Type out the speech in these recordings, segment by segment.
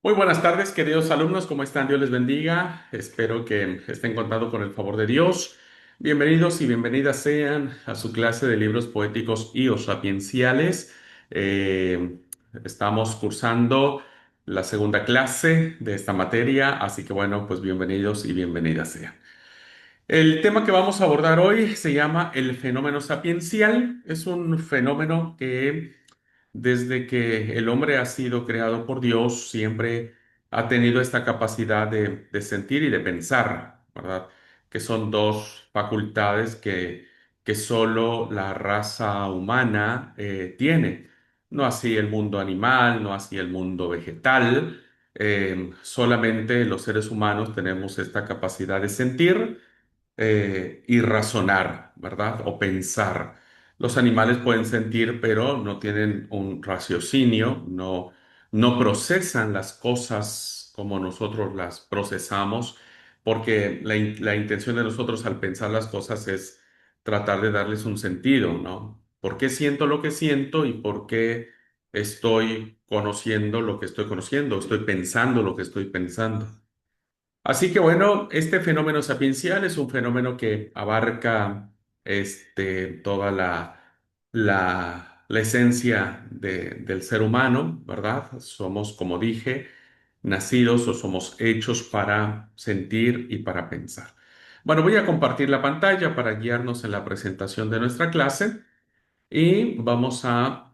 Muy buenas tardes, queridos alumnos, ¿cómo están? Dios les bendiga. Espero que estén contando con el favor de Dios. Bienvenidos y bienvenidas sean a su clase de libros poéticos y o sapienciales. Eh, Estamos cursando la segunda clase de esta materia, así que bueno, pues bienvenidos y bienvenidas sean. El tema que vamos a abordar hoy se llama el fenómeno sapiencial. Es un fenómeno que desde que el hombre ha sido creado por Dios siempre ha tenido esta capacidad de sentir y de pensar, ¿verdad? Que son dos facultades que solo la raza humana tiene. No así el mundo animal, no así el mundo vegetal. Solamente los seres humanos tenemos esta capacidad de sentir y razonar, ¿verdad? O pensar. Los animales pueden sentir, pero no tienen un raciocinio, no procesan las cosas como nosotros las procesamos, porque la intención de nosotros al pensar las cosas es tratar de darles un sentido, ¿no? ¿Por qué siento lo que siento y por qué estoy conociendo lo que estoy conociendo? Estoy pensando lo que estoy pensando. Así que bueno, este fenómeno sapiencial es un fenómeno que abarca toda la esencia del ser humano, ¿verdad? Somos, como dije, nacidos o somos hechos para sentir y para pensar. Bueno, voy a compartir la pantalla para guiarnos en la presentación de nuestra clase y vamos a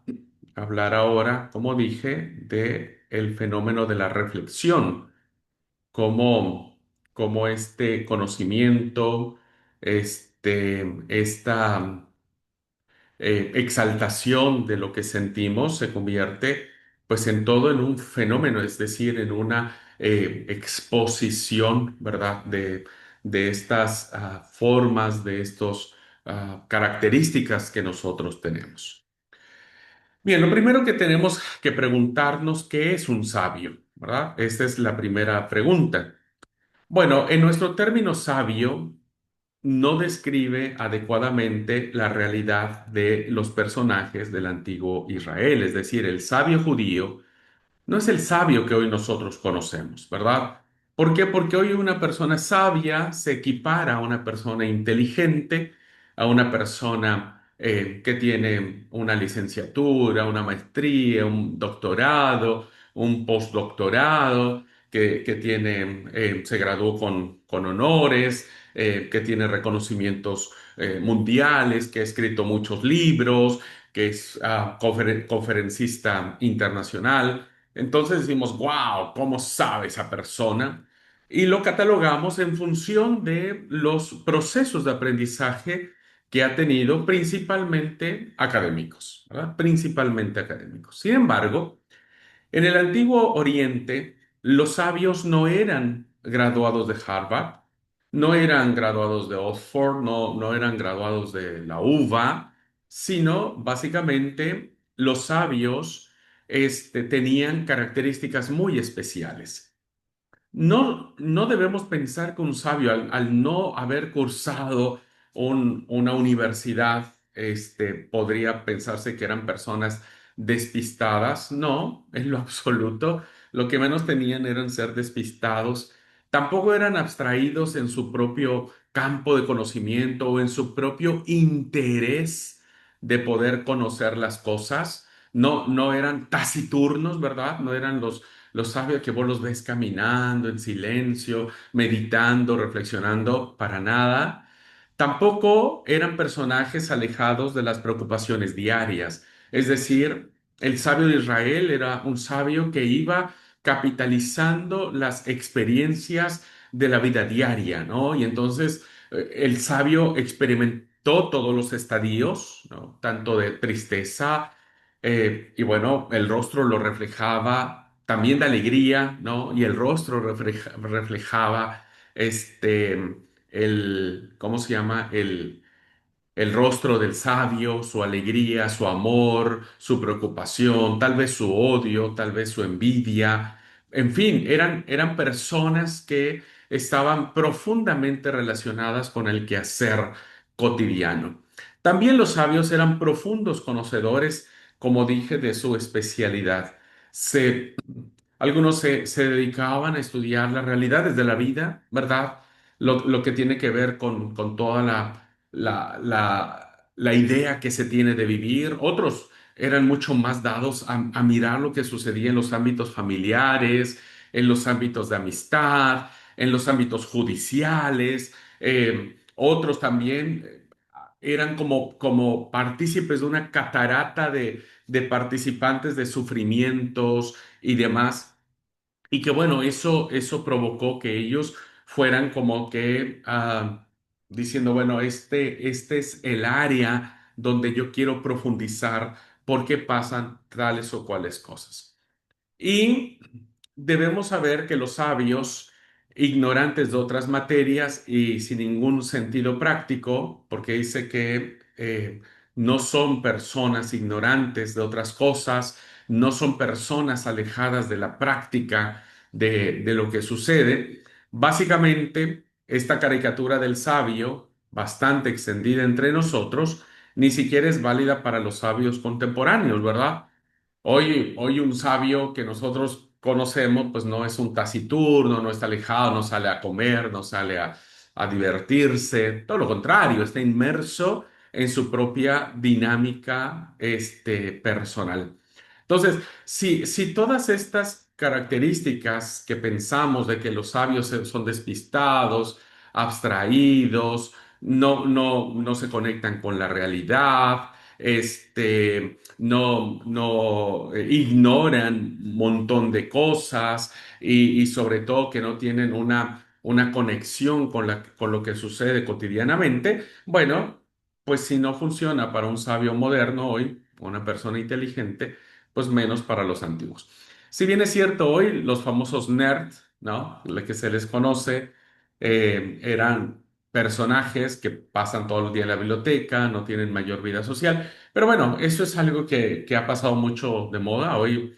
hablar ahora, como dije, de el fenómeno de la reflexión cómo, cómo este conocimiento, esta exaltación de lo que sentimos se convierte pues en todo en un fenómeno, es decir, en una exposición, ¿verdad? De estas formas, de estas características que nosotros tenemos. Bien, lo primero que tenemos que preguntarnos, ¿qué es un sabio? ¿Verdad? Esta es la primera pregunta. Bueno, en nuestro término sabio no describe adecuadamente la realidad de los personajes del antiguo Israel, es decir, el sabio judío no es el sabio que hoy nosotros conocemos, ¿verdad? ¿Por qué? Porque hoy una persona sabia se equipara a una persona inteligente, a una persona que tiene una licenciatura, una maestría, un doctorado, un postdoctorado, que tiene, se graduó con honores, que tiene reconocimientos mundiales, que ha escrito muchos libros, que es conferencista internacional. Entonces decimos, wow, ¿cómo sabe esa persona? Y lo catalogamos en función de los procesos de aprendizaje que ha tenido principalmente académicos, ¿verdad? Principalmente académicos. Sin embargo, en el antiguo Oriente, los sabios no eran graduados de Harvard, no eran graduados de Oxford, no eran graduados de la UVA, sino básicamente los sabios tenían características muy especiales. No debemos pensar que un sabio, al no haber cursado una universidad, podría pensarse que eran personas despistadas. No, en lo absoluto. Lo que menos tenían eran ser despistados. Tampoco eran abstraídos en su propio campo de conocimiento o en su propio interés de poder conocer las cosas. No eran taciturnos, ¿verdad? No eran los sabios que vos los ves caminando en silencio, meditando, reflexionando, para nada. Tampoco eran personajes alejados de las preocupaciones diarias. Es decir, el sabio de Israel era un sabio que iba capitalizando las experiencias de la vida diaria, ¿no? Y entonces el sabio experimentó todos los estadios, ¿no? Tanto de tristeza, y bueno, el rostro lo reflejaba también de alegría, ¿no? Y el rostro reflejaba ¿cómo se llama? El rostro del sabio, su alegría, su amor, su preocupación, tal vez su odio, tal vez su envidia. En fin, eran personas que estaban profundamente relacionadas con el quehacer cotidiano. También los sabios eran profundos conocedores, como dije, de su especialidad. Se Algunos se dedicaban a estudiar las realidades de la vida, ¿verdad? Lo que tiene que ver con toda la idea que se tiene de vivir. Otros eran mucho más dados a mirar lo que sucedía en los ámbitos familiares, en los ámbitos de amistad, en los ámbitos judiciales. Otros también eran como partícipes de una catarata de participantes de sufrimientos y demás. Y que bueno, eso provocó que ellos fueran como que diciendo, bueno, este es el área donde yo quiero profundizar porque pasan tales o cuales cosas. Y debemos saber que los sabios, ignorantes de otras materias y sin ningún sentido práctico, porque dice que no son personas ignorantes de otras cosas, no son personas alejadas de la práctica de lo que sucede. Básicamente, esta caricatura del sabio, bastante extendida entre nosotros, ni siquiera es válida para los sabios contemporáneos, ¿verdad? Hoy un sabio que nosotros conocemos, pues no es un taciturno, no está alejado, no sale a comer, no sale a divertirse, todo lo contrario, está inmerso en su propia dinámica, personal. Entonces, si todas estas características que pensamos de que los sabios son despistados, abstraídos, no se conectan con la realidad, ignoran un montón de cosas y sobre todo que no tienen una conexión con lo que sucede cotidianamente, bueno, pues si no funciona para un sabio moderno hoy, una persona inteligente, pues menos para los antiguos. Si bien es cierto hoy, los famosos nerds, ¿no? Lo que se les conoce, eran personajes que pasan todos los días en la biblioteca, no tienen mayor vida social. Pero bueno, eso es algo que ha pasado mucho de moda. Hoy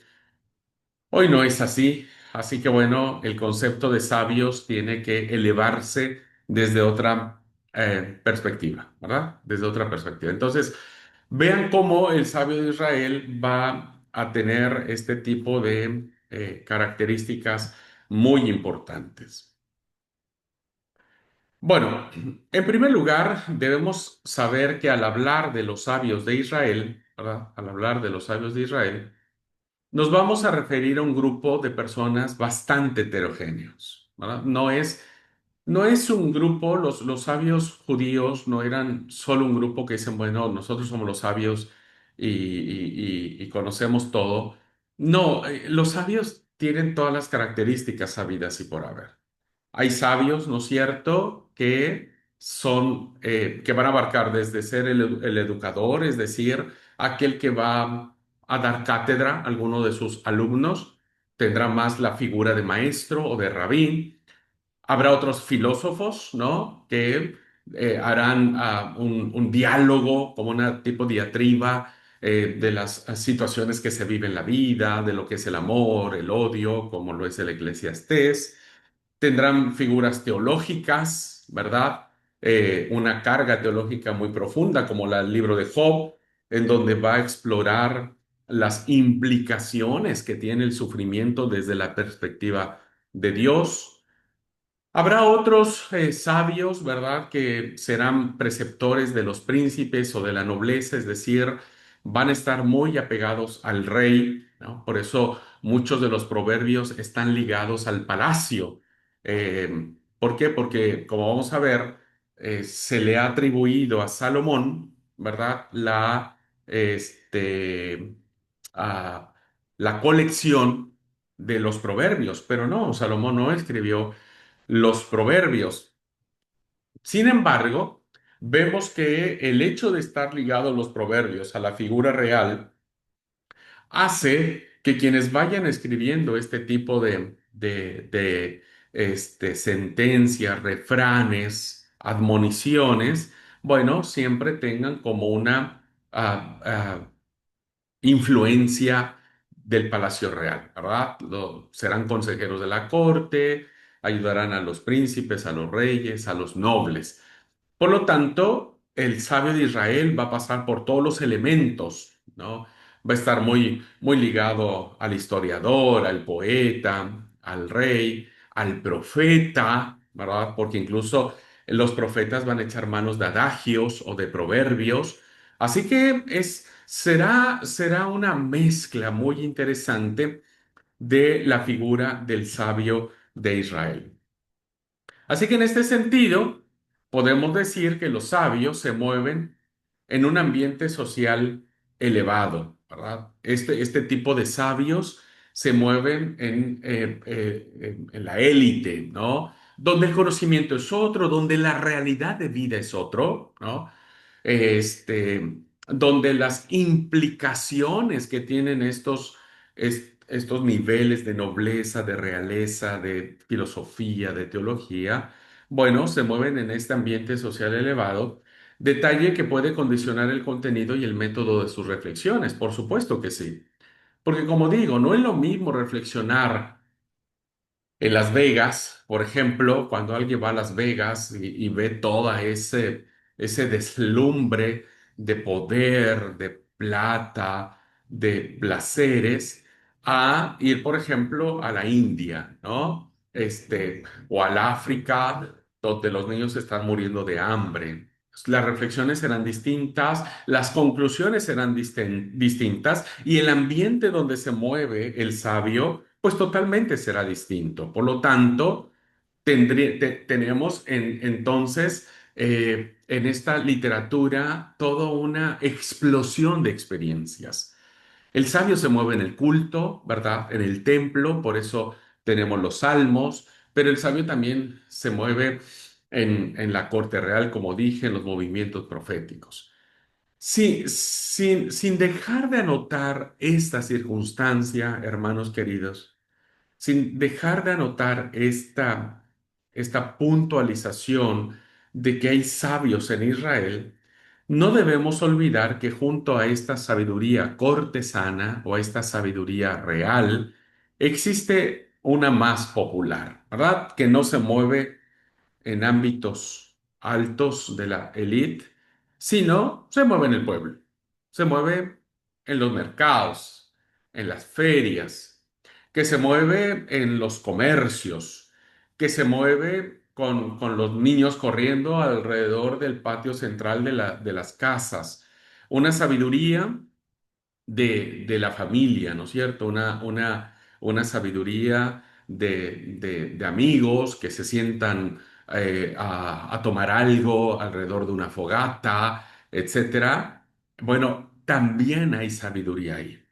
no es así. Así que bueno, el concepto de sabios tiene que elevarse desde otra perspectiva, ¿verdad? Desde otra perspectiva. Entonces, vean cómo el sabio de Israel va a tener este tipo de características muy importantes. Bueno, en primer lugar, debemos saber que al hablar de los sabios de Israel, ¿verdad? Al hablar de los sabios de Israel, nos vamos a referir a un grupo de personas bastante heterogéneos, ¿verdad? No es un grupo, los sabios judíos no eran solo un grupo que dicen, bueno, nosotros somos los sabios y conocemos todo. No, los sabios tienen todas las características habidas y por haber. Hay sabios, ¿no es cierto?, que van a abarcar desde ser el educador, es decir, aquel que va a dar cátedra a alguno de sus alumnos, tendrá más la figura de maestro o de rabí. Habrá otros filósofos, ¿no?, que harán un diálogo, como una tipo diatriba de las situaciones que se viven en la vida, de lo que es el amor, el odio, como lo es el Eclesiastés. Tendrán figuras teológicas, ¿verdad? Una carga teológica muy profunda, como el libro de Job, en donde va a explorar las implicaciones que tiene el sufrimiento desde la perspectiva de Dios. Habrá otros sabios, ¿verdad?, que serán preceptores de los príncipes o de la nobleza, es decir, van a estar muy apegados al rey, ¿no? Por eso muchos de los proverbios están ligados al palacio. ¿Por qué? Porque, como vamos a ver, se le ha atribuido a Salomón, ¿verdad?, este, ah, la colección de los proverbios, pero no, Salomón no escribió los proverbios. Sin embargo, vemos que el hecho de estar ligado los proverbios a la figura real hace que quienes vayan escribiendo este tipo de sentencias, refranes, admoniciones, bueno, siempre tengan como una influencia del Palacio Real, ¿verdad? Serán consejeros de la corte, ayudarán a los príncipes, a los reyes, a los nobles. Por lo tanto, el sabio de Israel va a pasar por todos los elementos, ¿no? va a estar muy ligado al historiador, al poeta, al rey, al profeta, ¿verdad? Porque incluso los profetas van a echar manos de adagios o de proverbios. Así que será una mezcla muy interesante de la figura del sabio de Israel. Así que en este sentido, podemos decir que los sabios se mueven en un ambiente social elevado, ¿verdad? Este tipo de sabios se mueven en la élite, ¿no? Donde el conocimiento es otro, donde la realidad de vida es otro, ¿no? Donde las implicaciones que tienen estos niveles de nobleza, de realeza, de filosofía, de teología, bueno, se mueven en este ambiente social elevado, detalle que puede condicionar el contenido y el método de sus reflexiones, por supuesto que sí. Porque como digo, no es lo mismo reflexionar en Las Vegas, por ejemplo, cuando alguien va a Las Vegas y ve toda ese deslumbre de poder, de plata, de placeres, a ir, por ejemplo, a la India, ¿no? O al África, donde los niños están muriendo de hambre. Las reflexiones serán distintas, las conclusiones serán distintas y el ambiente donde se mueve el sabio pues totalmente será distinto. Por lo tanto, tenemos entonces en esta literatura toda una explosión de experiencias. El sabio se mueve en el culto, ¿verdad? En el templo, por eso tenemos los salmos, pero el sabio también se mueve en la corte real, como dije, en los movimientos proféticos. Sí, sin dejar de anotar esta circunstancia, hermanos queridos, sin dejar de anotar esta puntualización de que hay sabios en Israel, no debemos olvidar que junto a esta sabiduría cortesana o a esta sabiduría real, existe una más popular, ¿verdad? Que no se mueve en ámbitos altos de la élite, sino se mueve en el pueblo, se mueve en los mercados, en las ferias, que se mueve en los comercios, que se mueve con los niños corriendo alrededor del patio central de las casas. Una sabiduría de la familia, ¿no es cierto? Una sabiduría de amigos que se sientan a tomar algo alrededor de una fogata, etcétera. Bueno, también hay sabiduría ahí.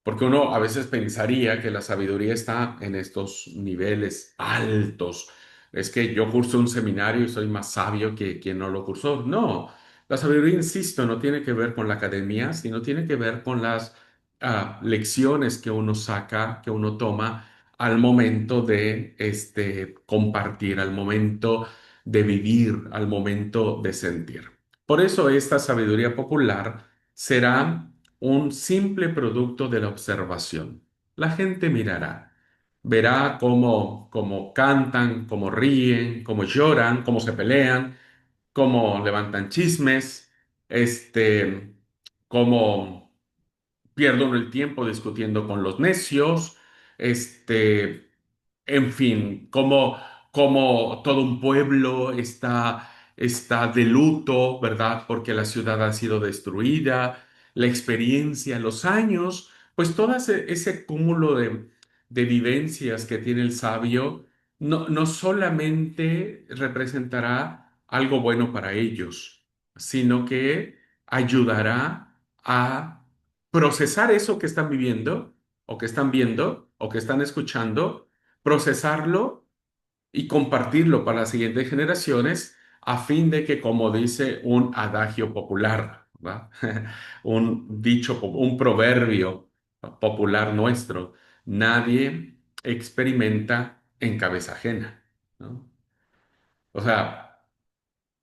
Porque uno a veces pensaría que la sabiduría está en estos niveles altos. Es que yo curso un seminario y soy más sabio que quien no lo cursó. No, la sabiduría, insisto, no tiene que ver con la academia, sino tiene que ver con las lecciones que uno saca, que uno toma al momento de compartir, al momento de vivir, al momento de sentir. Por eso esta sabiduría popular será un simple producto de la observación. La gente mirará, verá cómo cantan, cómo ríen, cómo lloran, cómo se pelean, cómo levantan chismes, cómo pierde uno el tiempo discutiendo con los necios, este, en fin, como todo un pueblo está de luto, ¿verdad? Porque la ciudad ha sido destruida, la experiencia, los años, pues todo ese cúmulo de vivencias que tiene el sabio no solamente representará algo bueno para ellos, sino que ayudará a procesar eso que están viviendo o que están viendo o que están escuchando, procesarlo y compartirlo para las siguientes generaciones a fin de que, como dice un adagio popular, ¿verdad? Un dicho, un proverbio popular nuestro, nadie experimenta en cabeza ajena, ¿no? O sea,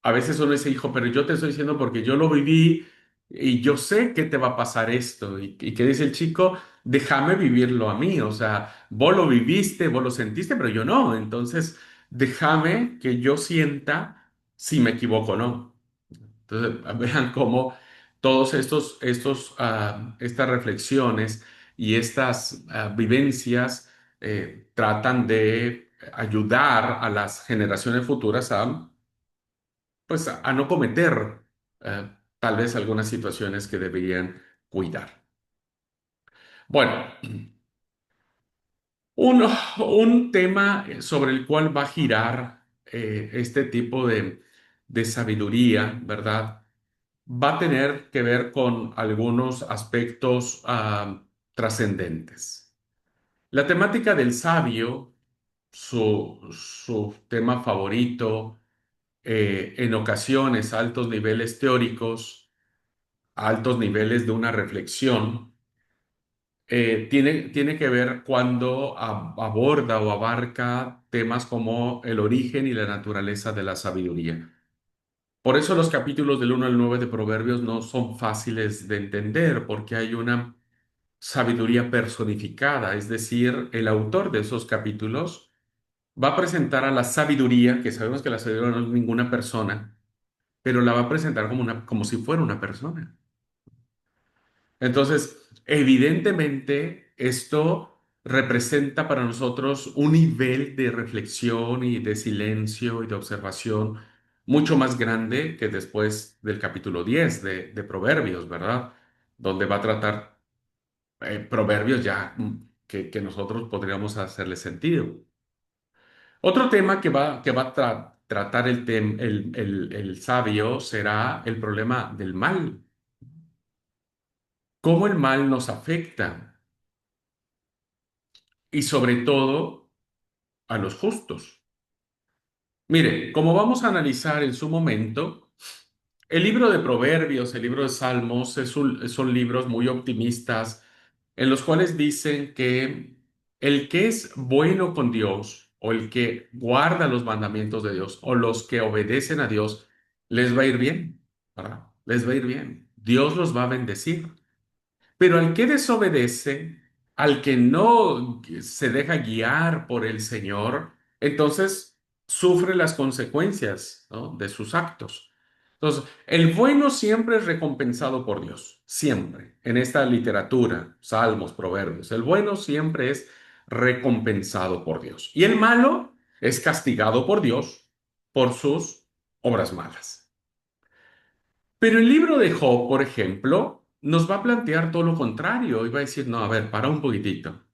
a veces uno dice, hijo, pero yo te estoy diciendo porque yo lo viví y yo sé que te va a pasar esto. Y que dice el chico, déjame vivirlo a mí. O sea, vos lo viviste, vos lo sentiste, pero yo no. Entonces, déjame que yo sienta si me equivoco o no. Entonces, vean cómo Todos estas reflexiones y estas vivencias tratan de ayudar a las generaciones futuras pues, a no cometer tal vez algunas situaciones que deberían cuidar. Bueno, un, un tema sobre el cual va a girar este tipo de sabiduría, ¿verdad? Va a tener que ver con algunos aspectos trascendentes. La temática del sabio, su tema favorito, en ocasiones altos niveles teóricos, altos niveles de una reflexión, tiene que ver cuando aborda o abarca temas como el origen y la naturaleza de la sabiduría. Por eso los capítulos del 1 al 9 de Proverbios no son fáciles de entender, porque hay una sabiduría personificada, es decir, el autor de esos capítulos va a presentar a la sabiduría, que sabemos que la sabiduría no es ninguna persona, pero la va a presentar como si fuera una persona. Entonces, evidentemente, esto representa para nosotros un nivel de reflexión y de silencio y de observación mucho más grande que después del capítulo 10 de Proverbios, ¿verdad? Donde va a tratar proverbios ya que nosotros podríamos hacerle sentido. Otro tema que va a tratar el sabio será el problema del mal. Cómo el mal nos afecta y sobre todo a los justos. Mire, como vamos a analizar en su momento, el libro de Proverbios, el libro de Salmos, son libros muy optimistas en los cuales dicen que el que es bueno con Dios o el que guarda los mandamientos de Dios o los que obedecen a Dios, les va a ir bien, ¿verdad? Les va a ir bien. Dios los va a bendecir. Pero al que desobedece, al que no se deja guiar por el Señor, entonces sufre las consecuencias, ¿no?, de sus actos. Entonces, el bueno siempre es recompensado por Dios, siempre. En esta literatura, Salmos, Proverbios, el bueno siempre es recompensado por Dios. Y el malo es castigado por Dios por sus obras malas. Pero el libro de Job, por ejemplo, nos va a plantear todo lo contrario y va a decir, no, a ver, para un poquitito,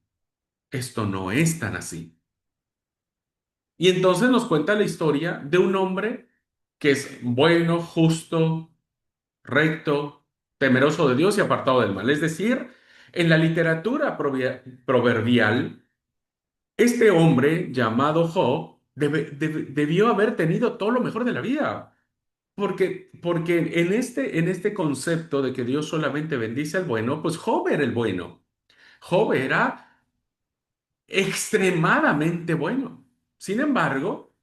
esto no es tan así. Y entonces nos cuenta la historia de un hombre que es bueno, justo, recto, temeroso de Dios y apartado del mal. Es decir, en la literatura proverbial, este hombre llamado Job debió haber tenido todo lo mejor de la vida. Porque en este concepto de que Dios solamente bendice al bueno, pues Job era el bueno. Job era extremadamente bueno. Sin embargo,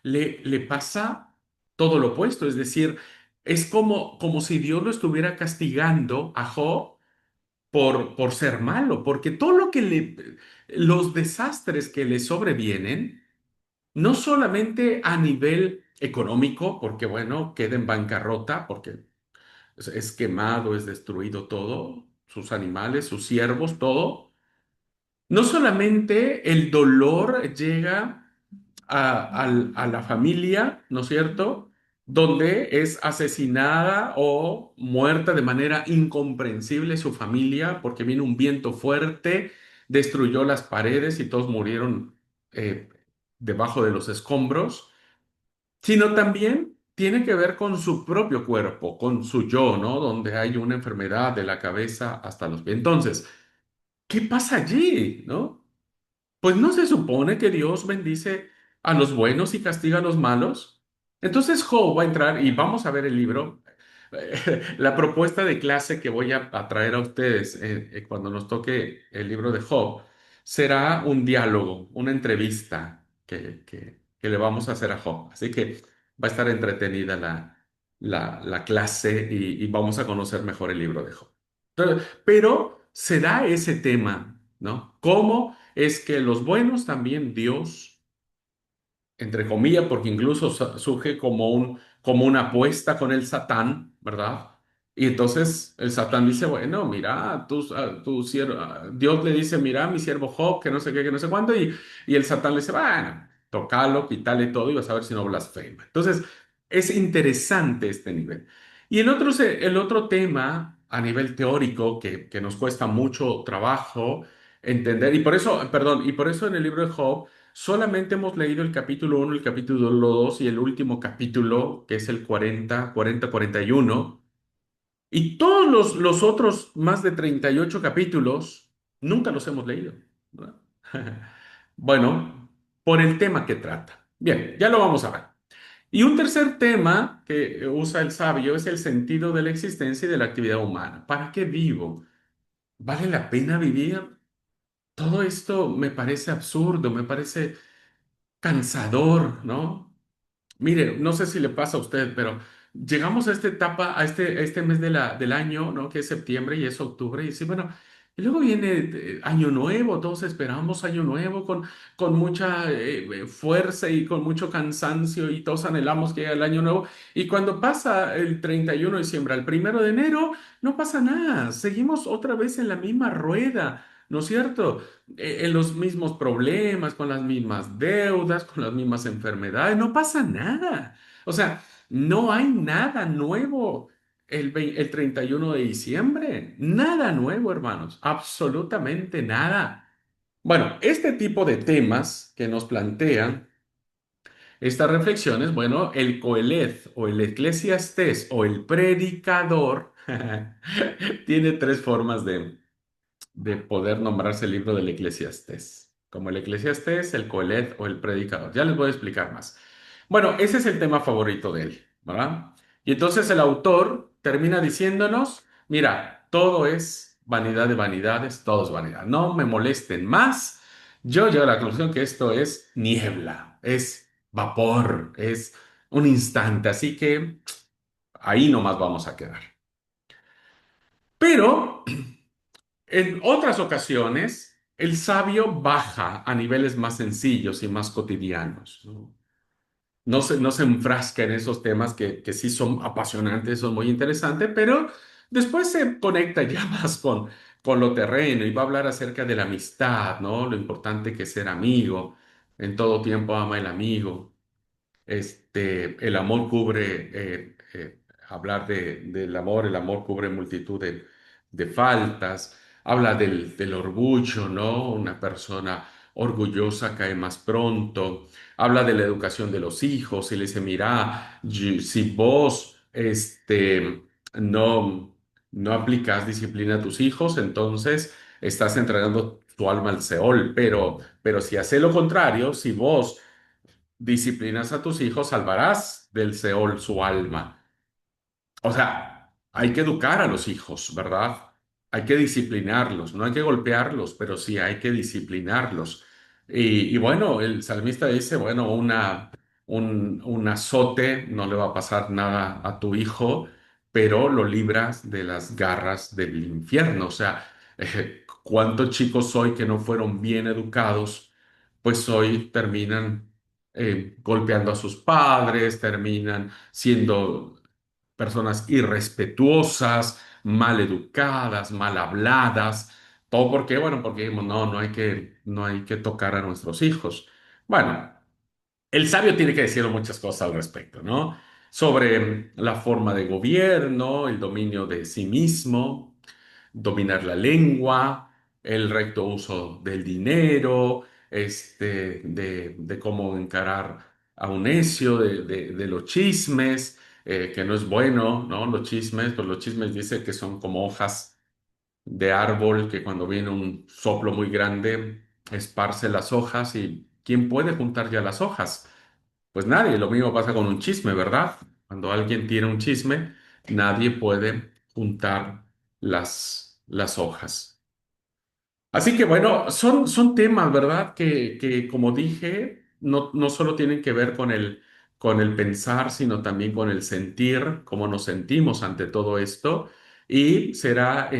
le pasa todo lo opuesto. Es decir, es como si Dios lo estuviera castigando a Job por ser malo, porque todo los desastres que le sobrevienen, no solamente a nivel económico, porque bueno, queda en bancarrota, porque es quemado, es destruido todo, sus animales, sus siervos, todo. No solamente el dolor llega a la familia, ¿no es cierto?, donde es asesinada o muerta de manera incomprensible su familia porque vino un viento fuerte, destruyó las paredes y todos murieron eh, debajo de los escombros, sino también tiene que ver con su propio cuerpo, con su yo, ¿no? Donde hay una enfermedad de la cabeza hasta los pies. Entonces, ¿qué pasa allí, no? Pues no se supone que Dios bendice a los buenos y castiga a los malos. Entonces Job va a entrar y vamos a ver el libro. La propuesta de clase que voy a traer a ustedes cuando nos toque el libro de Job será un diálogo, una entrevista que le vamos a hacer a Job. Así que va a estar entretenida la clase y vamos a conocer mejor el libro de Job. Pero se da ese tema, ¿no? ¿Cómo es que los buenos también Dios entre comillas, porque incluso surge como una apuesta con el Satán, ¿verdad? Y entonces el Satán dice, bueno, mira, tu siervo, Dios le dice, mira, mi siervo Job, que no sé qué, que no sé cuánto, y el Satán le dice, bueno, tocalo, quítale todo y vas a ver si no blasfema. Entonces, es interesante este nivel. Y el otro tema a nivel teórico que nos cuesta mucho trabajo entender, y por eso, perdón, y por eso en el libro de Job, solamente hemos leído el capítulo uno, el capítulo 2 y el último capítulo, que es el 41. Y todos los otros más de 38 capítulos nunca los hemos leído, ¿verdad? Bueno, por el tema que trata. Bien, ya lo vamos a ver. Y un tercer tema que usa el sabio es el sentido de la existencia y de la actividad humana. ¿Para qué vivo? ¿Vale la pena vivir? Todo esto me parece absurdo, me parece cansador, ¿no? Mire, no sé si le pasa a usted, pero llegamos a esta etapa, a este mes del año, ¿no? Que es septiembre y es octubre, y sí, bueno, y luego viene Año Nuevo, todos esperamos Año Nuevo con mucha fuerza y con mucho cansancio, y todos anhelamos que llegue el Año Nuevo, y cuando pasa el 31 de diciembre al 1 de enero, no pasa nada, seguimos otra vez en la misma rueda, ¿no es cierto? En los mismos problemas, con las mismas deudas, con las mismas enfermedades, no pasa nada. O sea, no hay nada nuevo el 31 de diciembre. Nada nuevo, hermanos. Absolutamente nada. Bueno, este tipo de temas que nos plantean estas reflexiones, bueno, el Coelez o el Eclesiastés o el predicador tiene tres formas de poder nombrarse el libro del Eclesiastés, como el Eclesiastés, el Coelet o el Predicador. Ya les voy a explicar más. Bueno, ese es el tema favorito de él, ¿verdad? Y entonces el autor termina diciéndonos, mira, todo es vanidad de vanidades, todo es vanidad. No me molesten más. Yo llego a la conclusión que esto es niebla, es vapor, es un instante, así que ahí nomás vamos a quedar. Pero en otras ocasiones, el sabio baja a niveles más sencillos y más cotidianos, ¿no? No se enfrasca en esos temas que sí son apasionantes, son muy interesantes, pero después se conecta ya más con lo terreno y va a hablar acerca de la amistad, ¿no? Lo importante que es ser amigo. En todo tiempo ama el amigo. El amor cubre, hablar del amor, el amor cubre multitud de faltas, habla del orgullo, ¿no? Una persona orgullosa cae más pronto, habla de la educación de los hijos y le dice, mira, si vos, no, no aplicas disciplina a tus hijos, entonces estás entregando tu alma al Seol, pero si haces lo contrario, si vos disciplinas a tus hijos, salvarás del Seol su alma. O sea, hay que educar a los hijos, ¿verdad? Hay que disciplinarlos, no hay que golpearlos, pero sí hay que disciplinarlos. Y bueno, el salmista dice, bueno, un azote no le va a pasar nada a tu hijo, pero lo libras de las garras del infierno. O sea, ¿cuántos chicos hoy que no fueron bien educados, pues hoy terminan golpeando a sus padres, terminan siendo personas irrespetuosas, mal educadas, mal habladas, todo porque, bueno, porque dijimos, no, no hay que tocar a nuestros hijos. Bueno, el sabio tiene que decir muchas cosas al respecto, ¿no? Sobre la forma de gobierno, el dominio de sí mismo, dominar la lengua, el recto uso del dinero, de cómo encarar a un necio, de los chismes, que no es bueno, ¿no? Los chismes, pues los chismes dice que son como hojas de árbol que cuando viene un soplo muy grande esparce las hojas y ¿quién puede juntar ya las hojas? Pues nadie, lo mismo pasa con un chisme, ¿verdad? Cuando alguien tiene un chisme, nadie puede juntar las hojas. Así que bueno, son temas, ¿verdad? Que como dije, no solo tienen que ver con el pensar, sino también con el sentir, cómo nos sentimos ante todo esto. Y será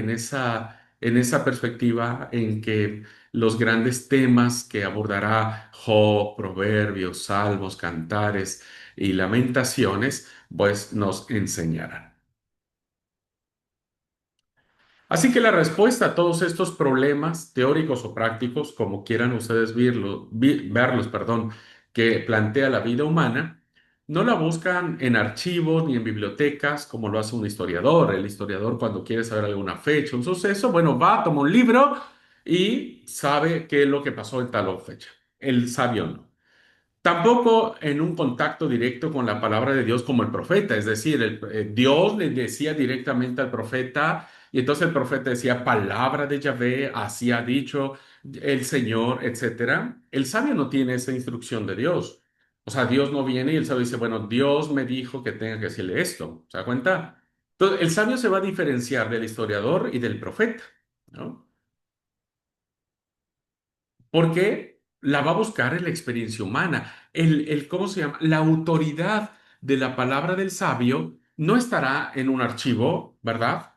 en esa perspectiva en que los grandes temas que abordará Job, Proverbios, Salmos, Cantares y Lamentaciones, pues nos enseñarán. Así que la respuesta a todos estos problemas teóricos o prácticos, como quieran ustedes verlos, perdón, que plantea la vida humana, no la buscan en archivos ni en bibliotecas como lo hace un historiador. El historiador cuando quiere saber alguna fecha, un suceso, bueno, va, toma un libro y sabe qué es lo que pasó en tal o fecha. El sabio no. Tampoco en un contacto directo con la palabra de Dios como el profeta, es decir, Dios le decía directamente al profeta y entonces el profeta decía palabra de Yahvé, así ha dicho el Señor, etcétera. El sabio no tiene esa instrucción de Dios. O sea, Dios no viene y el sabio dice, bueno, Dios me dijo que tenga que decirle esto. ¿Se da cuenta? Entonces, el sabio se va a diferenciar del historiador y del profeta, ¿no? Porque la va a buscar en la experiencia humana. ¿Cómo se llama? La autoridad de la palabra del sabio no estará en un archivo, ¿verdad?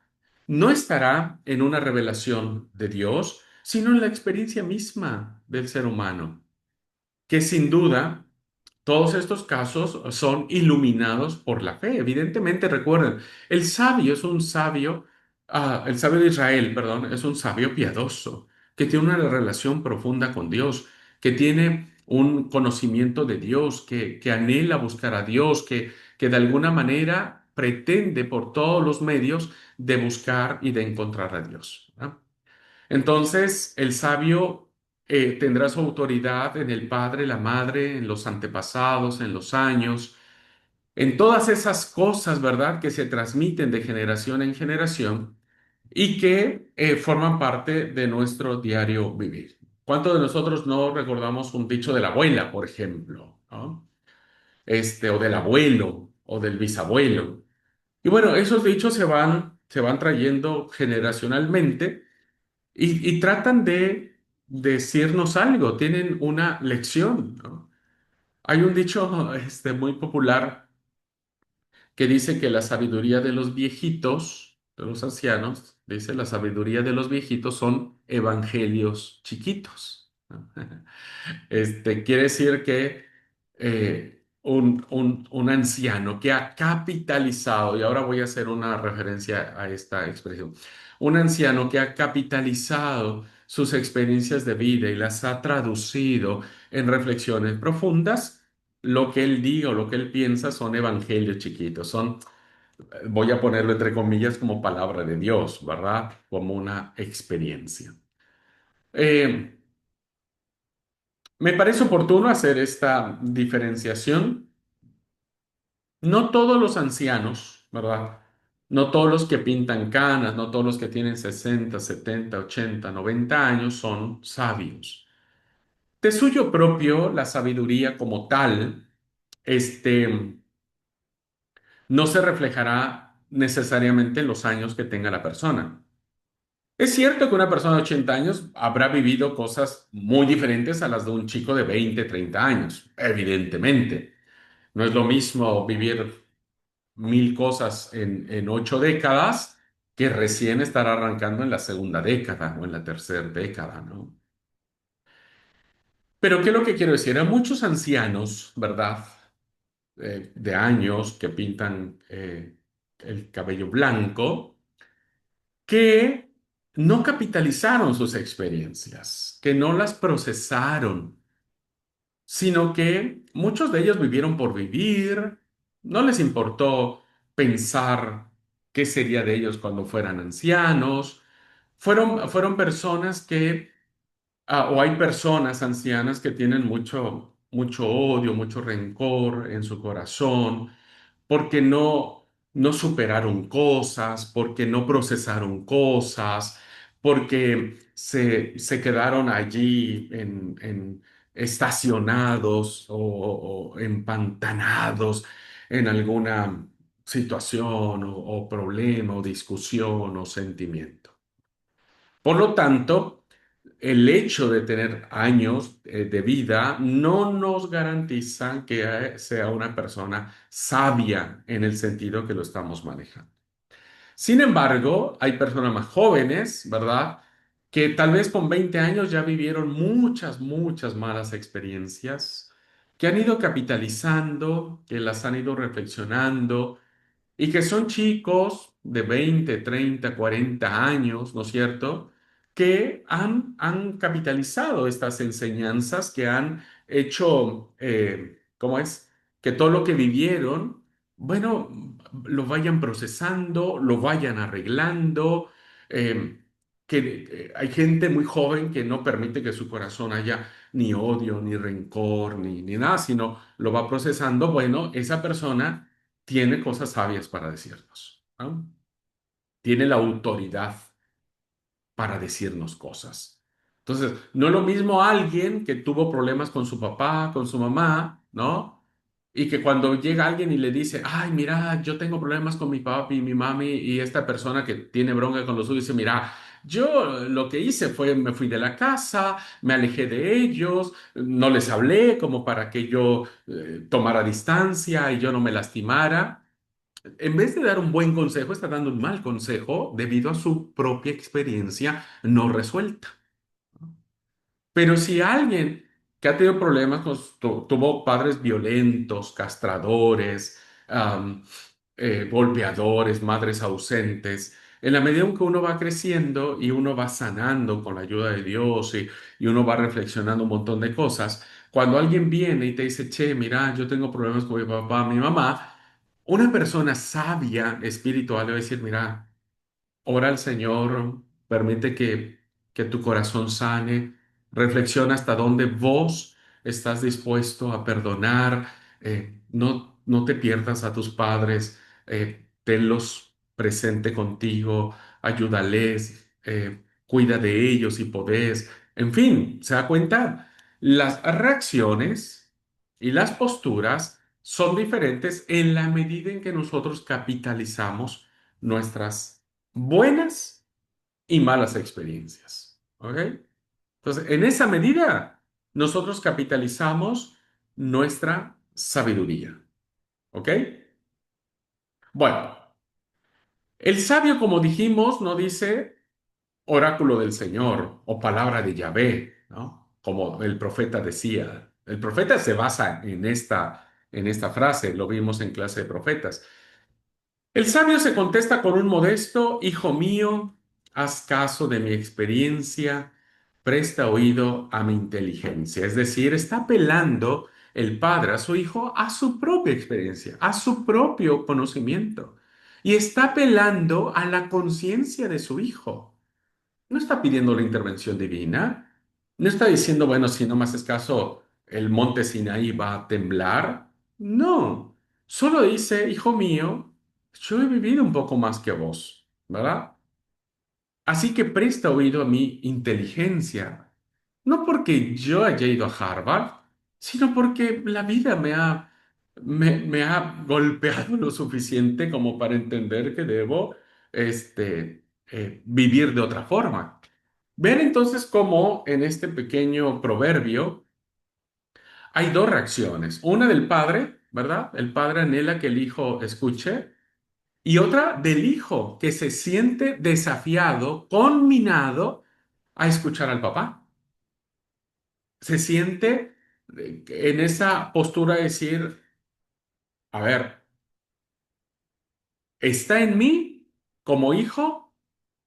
No estará en una revelación de Dios, sino en la experiencia misma del ser humano que sin duda todos estos casos son iluminados por la fe. Evidentemente, recuerden, el sabio es un sabio, el sabio de Israel, perdón, es un sabio piadoso, que tiene una relación profunda con Dios, que tiene un conocimiento de Dios, que anhela buscar a Dios, que de alguna manera pretende por todos los medios de buscar y de encontrar a Dios, ¿no? Entonces, el sabio tendrá su autoridad en el padre, la madre, en los antepasados, en los años, en todas esas cosas, ¿verdad?, que se transmiten de generación en generación y que forman parte de nuestro diario vivir. ¿Cuántos de nosotros no recordamos un dicho de la abuela, por ejemplo, ¿no? O del abuelo o del bisabuelo? Y bueno, esos dichos se van trayendo generacionalmente y tratan de decirnos algo, tienen una lección, ¿no? Hay un dicho muy popular que dice que la sabiduría de los viejitos, de los ancianos, dice la sabiduría de los viejitos son evangelios chiquitos, ¿no? Quiere decir que un anciano que ha capitalizado, y ahora voy a hacer una referencia a esta expresión, un anciano que ha capitalizado sus experiencias de vida y las ha traducido en reflexiones profundas, lo que él diga o lo que él piensa son evangelios chiquitos, voy a ponerlo entre comillas como palabra de Dios, ¿verdad? Como una experiencia. Eh, Me parece oportuno hacer esta diferenciación. No todos los ancianos, ¿verdad? No todos los que pintan canas, no todos los que tienen 60, 70, 80, 90 años son sabios. De suyo propio, la sabiduría como tal, no se reflejará necesariamente en los años que tenga la persona. Es cierto que una persona de 80 años habrá vivido cosas muy diferentes a las de un chico de 20, 30 años, evidentemente. No es lo mismo vivir 1000 cosas en 8 décadas que recién estar arrancando en la segunda década o en la tercera década, ¿no? Pero ¿qué es lo que quiero decir? Hay muchos ancianos, ¿verdad? De años que pintan el cabello blanco que no capitalizaron sus experiencias, que no las procesaron, sino que muchos de ellos vivieron por vivir, no les importó pensar qué sería de ellos cuando fueran ancianos, fueron personas o hay personas ancianas que tienen mucho, mucho odio, mucho rencor en su corazón porque no superaron cosas, porque no procesaron cosas, porque se quedaron allí estacionados o empantanados en alguna situación o problema o discusión o sentimiento. Por lo tanto, el hecho de tener años de vida no nos garantiza que sea una persona sabia en el sentido que lo estamos manejando. Sin embargo, hay personas más jóvenes, ¿verdad? Que tal vez con 20 años ya vivieron muchas, muchas malas experiencias, que han ido capitalizando, que las han ido reflexionando y que son chicos de 20, 30, 40 años, ¿no es cierto? Que han capitalizado estas enseñanzas, que han hecho, ¿cómo es? Que todo lo que vivieron, bueno, lo vayan procesando, lo vayan arreglando. eh, que hay gente muy joven que no permite que su corazón haya ni odio, ni rencor, ni nada, sino lo va procesando. Bueno, esa persona tiene cosas sabias para decirnos, ¿no? Tiene la autoridad para decirnos cosas. Entonces, no es lo mismo alguien que tuvo problemas con su papá, con su mamá, ¿no? Y que cuando llega alguien y le dice, ay, mira, yo tengo problemas con mi papi y mi mami, y esta persona que tiene bronca con los suyos dice, mira, yo lo que hice fue, me fui de la casa, me alejé de ellos, no les hablé como para que yo tomara distancia y yo no me lastimara. En vez de dar un buen consejo, está dando un mal consejo debido a su propia experiencia no resuelta. Pero si alguien que ha tenido problemas tuvo padres violentos, castradores, am, golpeadores, madres ausentes, en la medida en que uno va creciendo y uno va sanando con la ayuda de Dios y uno va reflexionando un montón de cosas, cuando alguien viene y te dice, che, mira, yo tengo problemas con mi papá, mi mamá, una persona sabia, espiritual, le va a decir, mira, ora al Señor, permite que tu corazón sane, reflexiona hasta dónde vos estás dispuesto a perdonar, no te pierdas a tus padres, tenlos presente contigo, ayúdales, cuida de ellos si podés. En fin, ¿se da cuenta? Las reacciones y las posturas son diferentes en la medida en que nosotros capitalizamos nuestras buenas y malas experiencias. ¿Ok? Entonces, en esa medida, nosotros capitalizamos nuestra sabiduría. ¿Ok? Bueno, el sabio, como dijimos, no dice oráculo del Señor o palabra de Yahvé, ¿no? Como el profeta decía. El profeta se basa en esta frase, lo vimos en clase de profetas. El sabio se contesta con un modesto, hijo mío, haz caso de mi experiencia, presta oído a mi inteligencia. Es decir, está apelando el padre a su hijo a su propia experiencia, a su propio conocimiento. Y está apelando a la conciencia de su hijo. No está pidiendo la intervención divina. No está diciendo, bueno, si no me haces caso, el monte Sinaí va a temblar. No. Solo dice, hijo mío, yo he vivido un poco más que vos, ¿verdad? Así que presta oído a mi inteligencia. No porque yo haya ido a Harvard, sino porque la vida me ha golpeado lo suficiente como para entender que debo vivir de otra forma. Ver entonces cómo en este pequeño proverbio hay dos reacciones. Una del padre, ¿verdad? El padre anhela que el hijo escuche. Y otra del hijo que se siente desafiado, conminado a escuchar al papá. Se siente en esa postura de decir, a ver, está en mí como hijo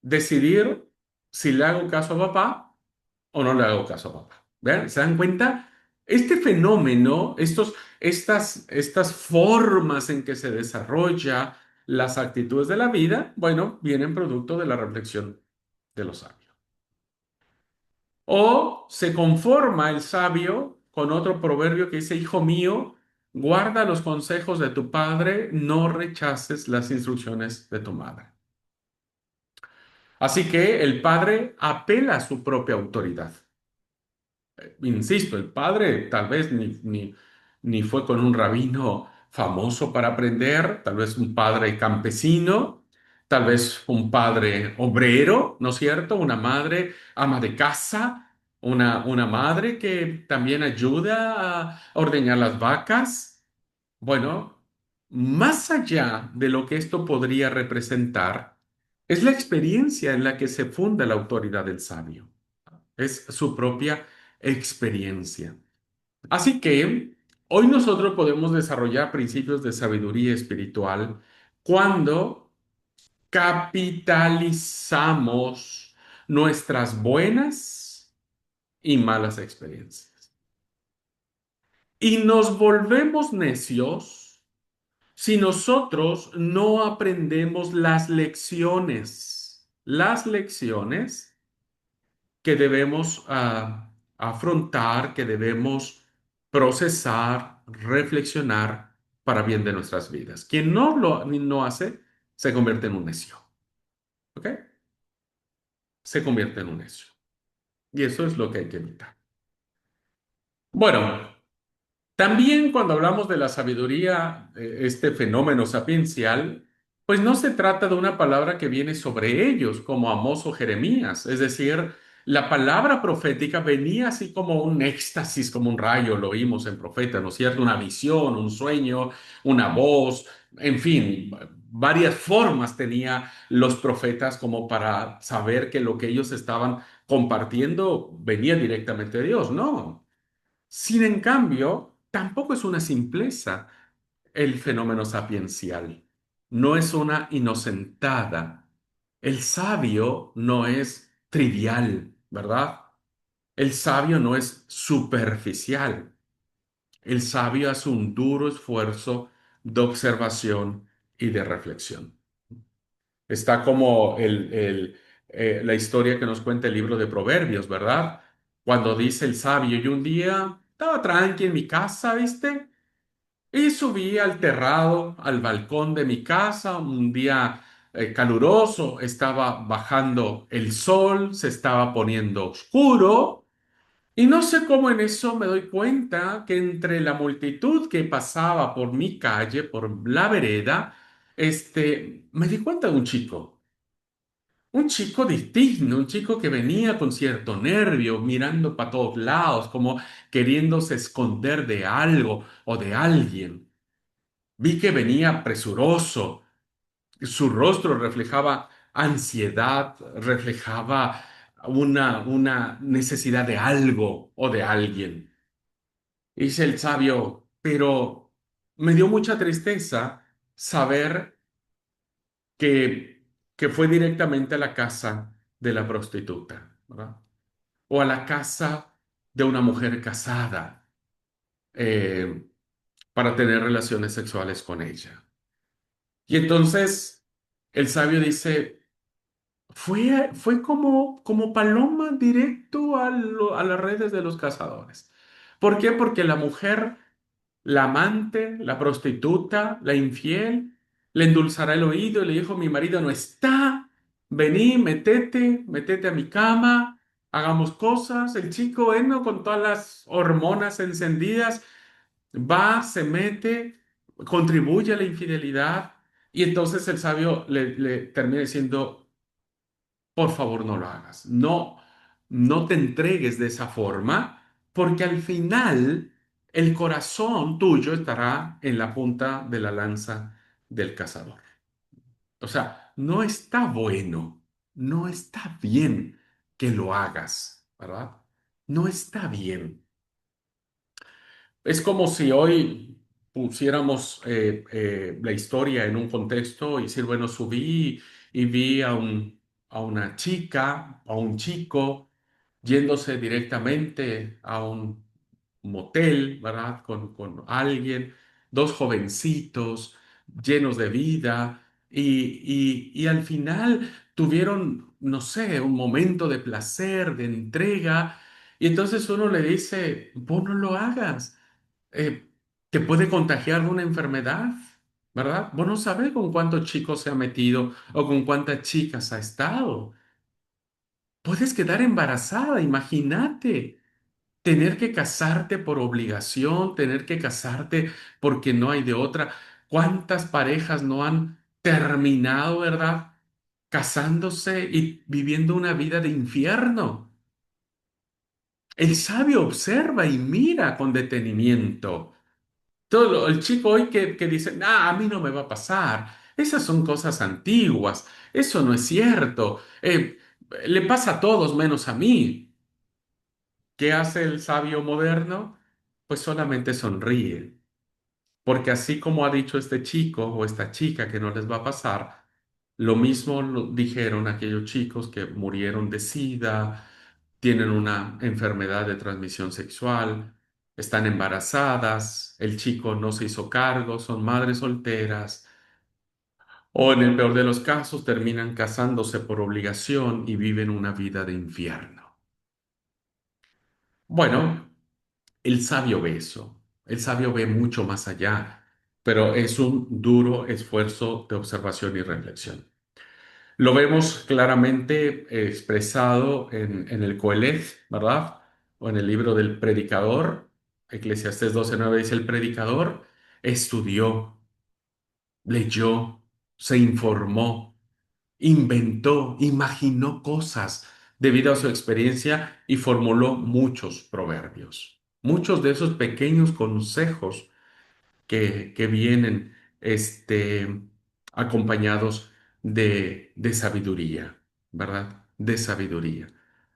decidir si le hago caso a papá o no le hago caso a papá. ¿Vean? ¿Se dan cuenta? Este fenómeno, estas formas en que se desarrolla las actitudes de la vida, bueno, vienen producto de la reflexión de los sabios. O se conforma el sabio con otro proverbio que dice, hijo mío, guarda los consejos de tu padre, no rechaces las instrucciones de tu madre. Así que el padre apela a su propia autoridad. Insisto, el padre tal vez ni fue con un rabino famoso para aprender, tal vez un padre campesino, tal vez un padre obrero, ¿no es cierto? Una madre ama de casa, una madre que también ayuda a ordeñar las vacas. Bueno, más allá de lo que esto podría representar, Es la experiencia en la que se funda la autoridad del sabio. Es su propia experiencia. Así que hoy nosotros podemos desarrollar principios de sabiduría espiritual cuando capitalizamos nuestras buenas y malas experiencias. Y nos volvemos necios si nosotros no aprendemos las lecciones que debemos afrontar, que debemos procesar, reflexionar para bien de nuestras vidas. Quien no hace, se convierte en un necio, ¿ok? Se convierte en un necio. Y eso es lo que hay que evitar. Bueno, también cuando hablamos de la sabiduría, este fenómeno sapiencial, pues no se trata de una palabra que viene sobre ellos, como Amós o Jeremías. Es decir, la palabra profética venía así como un éxtasis, como un rayo, lo oímos en profeta, ¿no es cierto? Una visión, un sueño, una voz, en fin, varias formas tenía los profetas como para saber que lo que ellos estaban compartiendo venía directamente de Dios. No. Sin en cambio, tampoco es una simpleza el fenómeno sapiencial. No es una inocentada. El sabio no es trivial, ¿verdad? El sabio no es superficial. El sabio hace un duro esfuerzo de observación y de reflexión. Está como la historia que nos cuenta el libro de Proverbios, ¿verdad? Cuando dice el sabio, yo un día estaba tranqui en mi casa, ¿viste? Y subí al terrado, al balcón de mi casa, un día caluroso, estaba bajando el sol, se estaba poniendo oscuro, y no sé cómo en eso me doy cuenta que entre la multitud que pasaba por mi calle, por la vereda, me di cuenta de un chico distinto, un chico que venía con cierto nervio, mirando para todos lados, como queriéndose esconder de algo o de alguien. Vi que venía presuroso, su rostro reflejaba ansiedad, reflejaba una necesidad de algo o de alguien. Dice el sabio, pero me dio mucha tristeza saber que fue directamente a la casa de la prostituta, ¿verdad? O a la casa de una mujer casada eh, para tener relaciones sexuales con ella. Y entonces el sabio dice, fue como paloma directo a las redes de los cazadores. ¿Por qué? Porque la mujer, la amante, la prostituta, la infiel, le endulzará el oído y le dijo, mi marido no está, vení, metete a mi cama, hagamos cosas. El chico, bueno, con todas las hormonas encendidas, va, se mete, contribuye a la infidelidad y entonces el sabio le termina diciendo, por favor no lo hagas, no te entregues de esa forma porque al final el corazón tuyo estará en la punta de la lanza del cazador. O sea, no está bueno, no está bien que lo hagas, ¿verdad? No está bien. Es como si hoy pusiéramos la historia en un contexto y decir, bueno, subí y vi a una chica, a un chico, yéndose directamente a un motel, ¿verdad? Con alguien, dos jovencitos llenos de vida y al final tuvieron, no sé, un momento de placer, de entrega. Y entonces uno le dice, vos no lo hagas, eh, te puede contagiar de una enfermedad, ¿verdad? Vos no sabés con cuántos chicos se ha metido o con cuántas chicas ha estado. Puedes quedar embarazada, imagínate. Tener que casarte por obligación, tener que casarte porque no hay de otra. ¿Cuántas parejas no han terminado, verdad? Casándose y viviendo una vida de infierno. El sabio observa y mira con detenimiento. El chico hoy que dice, ah, a mí no me va a pasar. Esas son cosas antiguas, eso no es cierto. Le pasa a todos menos a mí. ¿Qué hace el sabio moderno? Pues solamente sonríe, porque así como ha dicho este chico o esta chica que no les va a pasar, lo mismo dijeron aquellos chicos que murieron de SIDA, tienen una enfermedad de transmisión sexual, están embarazadas, el chico no se hizo cargo, son madres solteras, o en el peor de los casos terminan casándose por obligación y viven una vida de infierno. Bueno, el sabio ve eso, el sabio ve mucho más allá, pero es un duro esfuerzo de observación y reflexión. Lo vemos claramente expresado en el Coelet, ¿verdad? O en el libro del predicador. Eclesiastés 12:9 dice, el predicador estudió, leyó, se informó, inventó, imaginó cosas debido a su experiencia y formuló muchos proverbios. Muchos de esos pequeños consejos que vienen acompañados de sabiduría, ¿verdad? De sabiduría.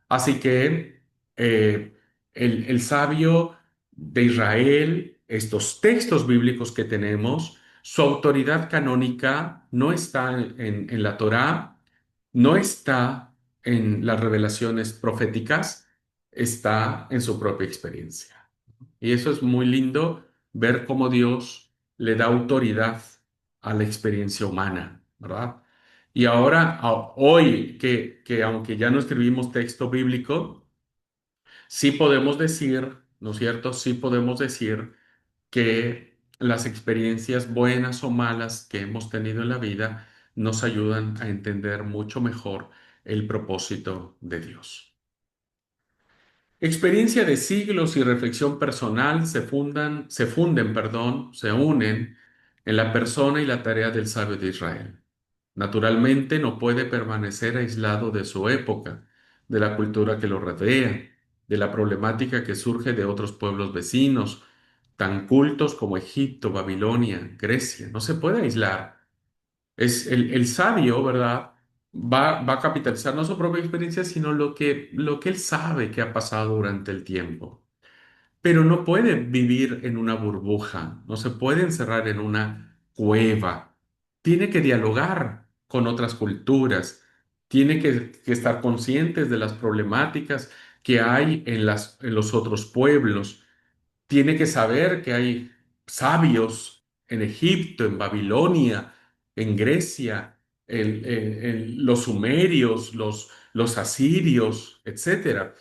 Así que eh, el sabio de Israel, estos textos bíblicos que tenemos, su autoridad canónica no está en la Torá, no está en las revelaciones proféticas, está en su propia experiencia. Y eso es muy lindo ver cómo Dios le da autoridad a la experiencia humana, ¿verdad? Y ahora, hoy, que aunque ya no escribimos texto bíblico, sí podemos decir, ¿no es cierto? Sí podemos decir que las experiencias buenas o malas que hemos tenido en la vida nos ayudan a entender mucho mejor el propósito de Dios. Experiencia de siglos y reflexión personal se unen en la persona y la tarea del sabio de Israel. Naturalmente no puede permanecer aislado de su época, de la cultura que lo rodea, de la problemática que surge de otros pueblos vecinos, tan cultos como Egipto, Babilonia, Grecia. No se puede aislar. Es el sabio, ¿verdad? Va a capitalizar no su propia experiencia, sino lo que él sabe que ha pasado durante el tiempo. Pero no puede vivir en una burbuja, no se puede encerrar en una cueva. Tiene que dialogar con otras culturas, tiene que estar conscientes de las problemáticas que hay en los otros pueblos, tiene que saber que hay sabios en Egipto, en Babilonia, en Grecia, los sumerios, los asirios, etcétera,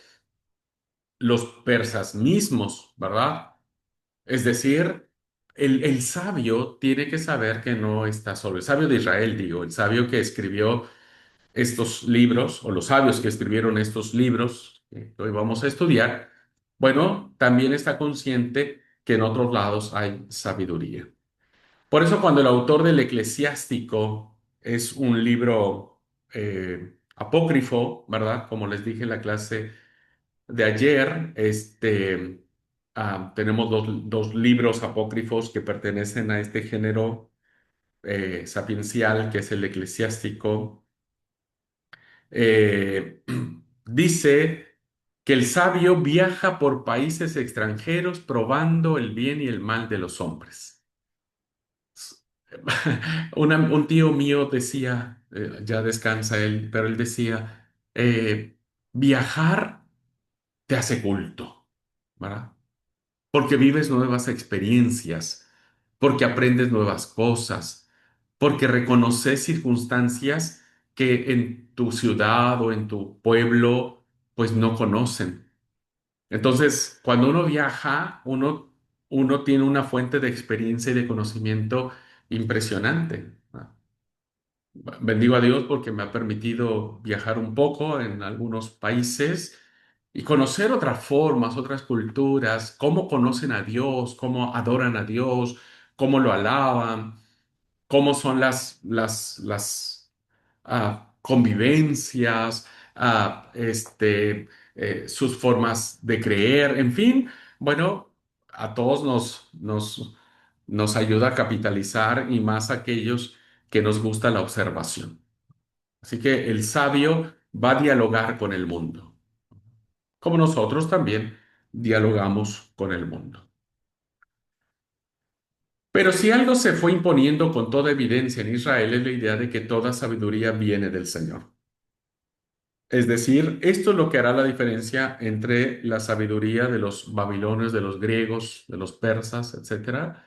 los persas mismos, ¿verdad? Es decir, el sabio tiene que saber que no está solo. El sabio de Israel, digo, el sabio que escribió estos libros, o los sabios que escribieron estos libros que hoy vamos a estudiar, bueno, también está consciente que en otros lados hay sabiduría. Por eso cuando el autor del Eclesiástico es un libro apócrifo, ¿verdad? Como les dije en la clase de ayer, tenemos dos libros apócrifos que pertenecen a este género sapiencial, que es el Eclesiástico. eh, Dice que el sabio viaja por países extranjeros probando el bien y el mal de los hombres. Un tío mío decía, ya descansa él, pero él decía, viajar te hace culto, ¿verdad? Porque vives nuevas experiencias, porque aprendes nuevas cosas, porque reconoces circunstancias que en tu ciudad o en tu pueblo pues no conocen. Entonces, cuando uno viaja, uno tiene una fuente de experiencia y de conocimiento impresionante. Bendigo a Dios porque me ha permitido viajar un poco en algunos países y conocer otras formas, otras culturas, cómo conocen a Dios, cómo adoran a Dios, cómo lo alaban, cómo son las convivencias, sus formas de creer, en fin, bueno, a todos nos ayuda a capitalizar y más aquellos que nos gusta la observación. Así que el sabio va a dialogar con el mundo, como nosotros también dialogamos con el mundo. Pero si algo se fue imponiendo con toda evidencia en Israel es la idea de que toda sabiduría viene del Señor. Es decir, esto es lo que hará la diferencia entre la sabiduría de los babilonios, de los griegos, de los persas, etcétera,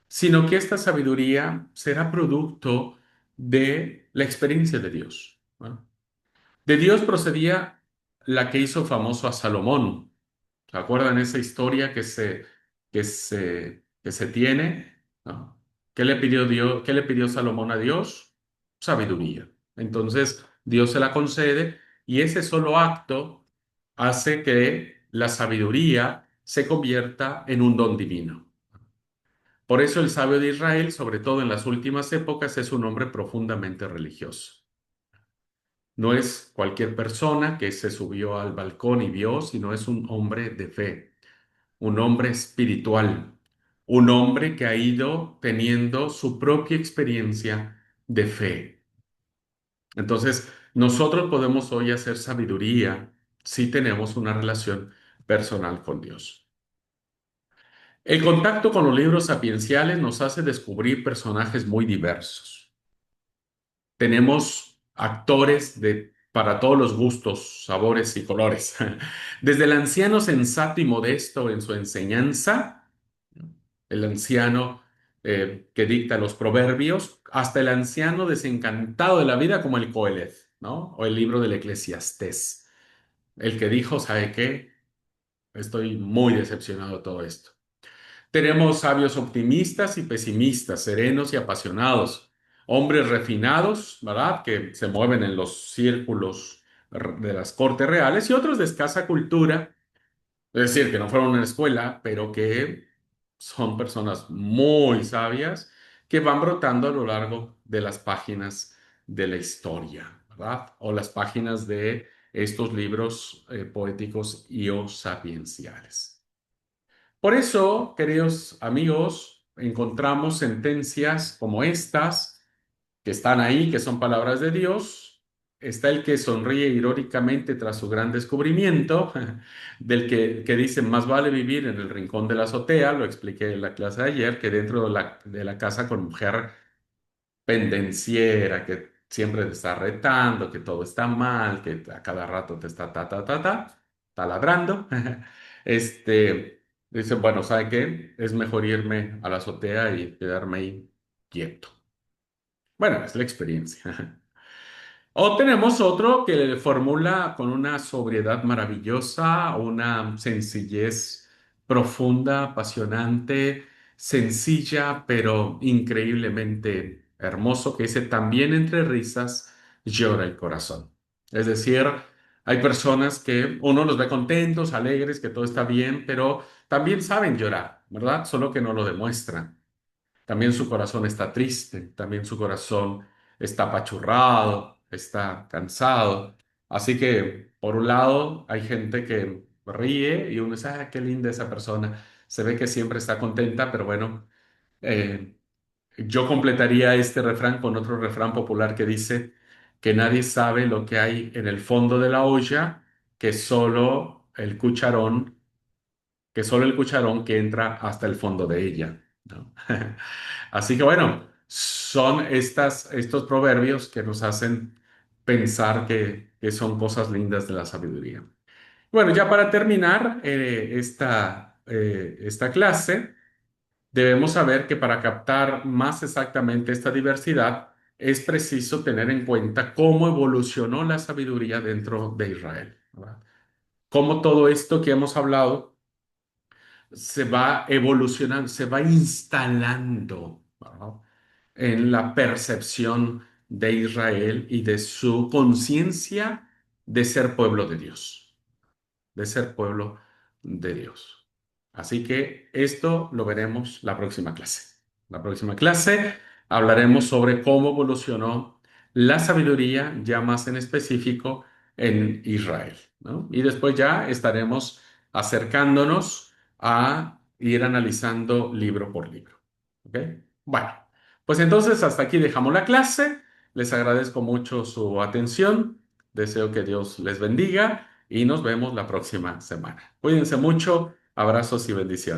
sino que esta sabiduría será producto de la experiencia de Dios, ¿no? De Dios procedía la que hizo famoso a Salomón. ¿Se acuerdan esa historia que se tiene? ¿No? ¿Qué le pidió Dios, qué le pidió Salomón a Dios? Sabiduría. Entonces, Dios se la concede y ese solo acto hace que la sabiduría se convierta en un don divino. Por eso el sabio de Israel, sobre todo en las últimas épocas, es un hombre profundamente religioso. No es cualquier persona que se subió al balcón y vio, sino es un hombre de fe, un hombre espiritual, un hombre que ha ido teniendo su propia experiencia de fe. Entonces, nosotros podemos hoy hacer sabiduría si tenemos una relación personal con Dios. El contacto con los libros sapienciales nos hace descubrir personajes muy diversos. Tenemos actores para todos los gustos, sabores y colores. Desde el anciano sensato y modesto en su enseñanza, el anciano que dicta los proverbios, hasta el anciano desencantado de la vida como el Coelet, ¿no? O el libro del Eclesiastés. El que dijo, ¿sabe qué? Estoy muy decepcionado de todo esto. Tenemos sabios optimistas y pesimistas, serenos y apasionados, hombres refinados, ¿verdad? Que se mueven en los círculos de las cortes reales y otros de escasa cultura, es decir, que no fueron a una escuela, pero que son personas muy sabias que van brotando a lo largo de las páginas de la historia, ¿verdad? O las páginas de estos libros poéticos y o sapienciales. Por eso, queridos amigos, encontramos sentencias como estas, que están ahí, que son palabras de Dios. Está el que sonríe irónicamente tras su gran descubrimiento, del que dice, más vale vivir en el rincón de la azotea, lo expliqué en la clase de ayer, que dentro de la casa con mujer pendenciera, que siempre te está retando, que todo está mal, que a cada rato te está taladrando. Dice, bueno, ¿sabe qué? Es mejor irme a la azotea y quedarme ahí quieto. Bueno, es la experiencia. O tenemos otro que formula con una sobriedad maravillosa, una sencillez profunda, apasionante, sencilla, pero increíblemente hermoso, que dice, también entre risas llora el corazón. Es decir, hay personas que uno los ve contentos, alegres, que todo está bien, pero también saben llorar, ¿verdad? Solo que no lo demuestran. También su corazón está triste, también su corazón está apachurrado, está cansado. Así que, por un lado, hay gente que ríe y uno dice, ah, qué linda esa persona. Se ve que siempre está contenta, pero bueno, eh, yo completaría este refrán con otro refrán popular que dice que nadie sabe lo que hay en el fondo de la olla, que solo el cucharón que entra hasta el fondo de ella, ¿no? Así que bueno, son estos proverbios que nos hacen pensar que son cosas lindas de la sabiduría. Bueno, ya para terminar esta clase, debemos saber que para captar más exactamente esta diversidad, es preciso tener en cuenta cómo evolucionó la sabiduría dentro de Israel, ¿verdad? Cómo todo esto que hemos hablado se va evolucionando, se va instalando, ¿verdad? En la percepción de Israel y de su conciencia de ser pueblo de Dios, de ser pueblo de Dios. Así que esto lo veremos la próxima clase. La próxima clase hablaremos sobre cómo evolucionó la sabiduría, ya más en específico en Israel, ¿no? Y después ya estaremos acercándonos a ir analizando libro por libro. ¿Ok? Bueno. Pues entonces hasta aquí dejamos la clase. Les agradezco mucho su atención. Deseo que Dios les bendiga y nos vemos la próxima semana. Cuídense mucho. Abrazos y bendiciones.